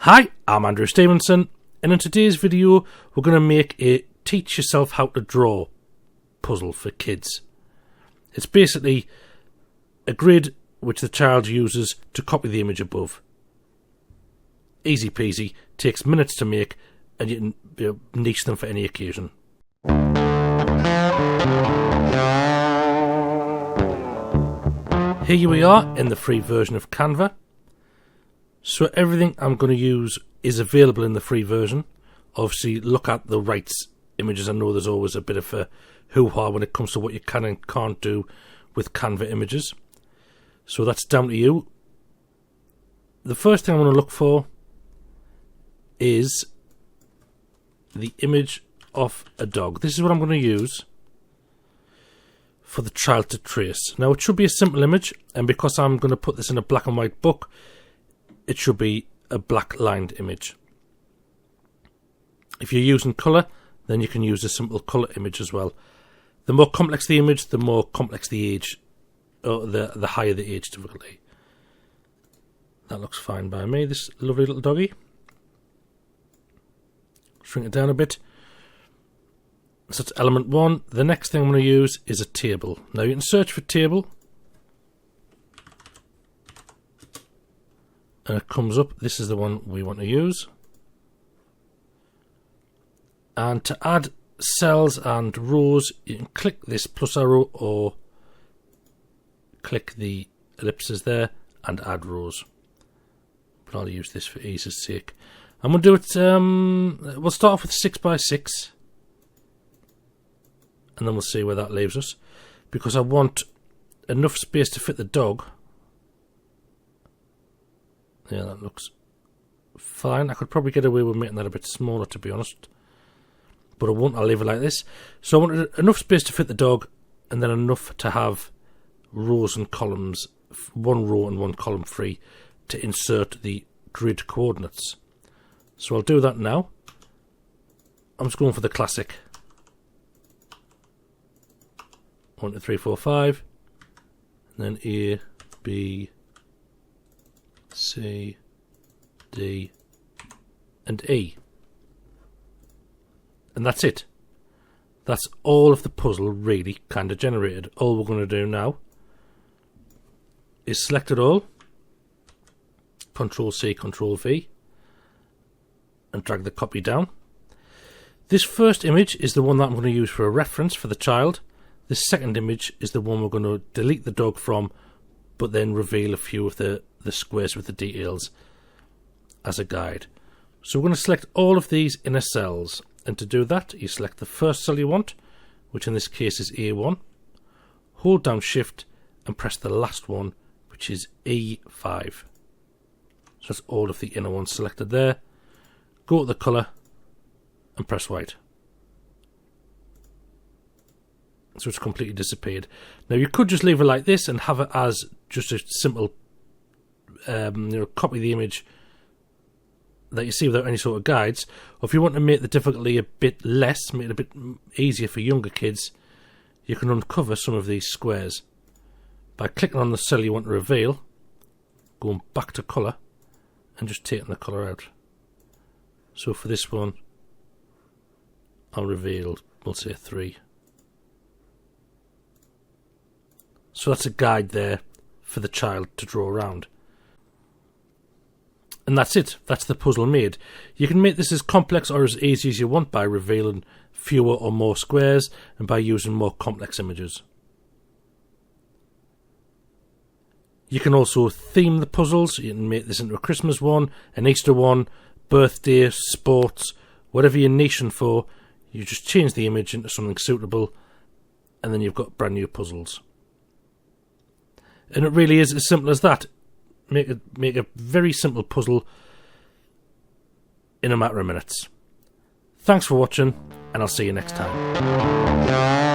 Hi, I'm Andrew Stevenson, and in today's video we're going to make a teach yourself how to draw puzzle for kids. It's basically a grid which the child uses to copy the image above. Easy peasy, takes minutes to make, and you can niche them for any occasion. Here we are in the free version of Canva. So everything I'm going to use is available in the free version. Obviously, look at the rights images. I know there's always a bit of a hoo-ha when it comes to what you can and can't do with Canva images. So that's down to you. The first thing I'm going to look for is the image of a dog. This is what I'm going to use for the child to trace. Now, it should be a simple image, and because I'm going to put this in a black and white book, it should be a black lined image. If you're using colour, then you can use a simple colour image as well. The more complex the image, the more complex the age, or the higher the age difficulty. That looks fine by me, this lovely little doggy. Shrink it down a bit. So that's element 1. The next thing I'm going to use is a table. Now you can search for table, and it comes up. This is the one we want to use. And to add cells and rows, you can click this plus arrow or click the ellipses there and add rows. But I'll use this for ease's sake. I'm going to do it, we'll start off with 6 by 6. And then we'll see where that leaves us. Because I want enough space to fit the dog. Yeah, that looks fine. I could probably get away with making that a bit smaller, to be honest. But I won't, I'll leave it like this. So I wanted enough space to fit the dog, and then enough to have rows and columns, one row and one column free, to insert the grid coordinates. So I'll do that now. I'm just going for the classic 1, 2, 3, 4, 5, and then A, B, C, D, and E. And that's it. That's all of the puzzle really kind of generated. All we're going to do now is select it all, Control C, Control V, and drag the copy down. This first image is the one that I'm going to use for a reference for the child. This second image is the one we're going to delete the dog from, but then reveal a few of the squares with the details as a guide. So we're going to select all of these inner cells, and to do that you select the first cell you want, which in this case is A1, hold down shift and press the last one, which is E5. So that's all of the inner ones selected there. Go to the colour and press white. So it's completely disappeared. Now you could just leave it like this and have it as just a simple copy the image that you see without any sort of guides. Or if you want to make the difficulty a bit less, make it a bit easier for younger kids, you can uncover some of these squares by clicking on the cell you want to reveal, going back to colour, and just taking the colour out. So for this one, I'll reveal, we'll say 3. So that's a guide there for the child to draw around. And that's it. That's the puzzle made. You can make this as complex or as easy as you want by revealing fewer or more squares and by using more complex images. You can also theme the puzzles. You can make this into a Christmas one, an Easter one, birthday, sports, whatever you're niching for. You just change the image into something suitable, and then you've got brand new puzzles. And it really is as simple as that. Make a very simple puzzle in a matter of minutes. Thanks for watching, and I'll see you next time.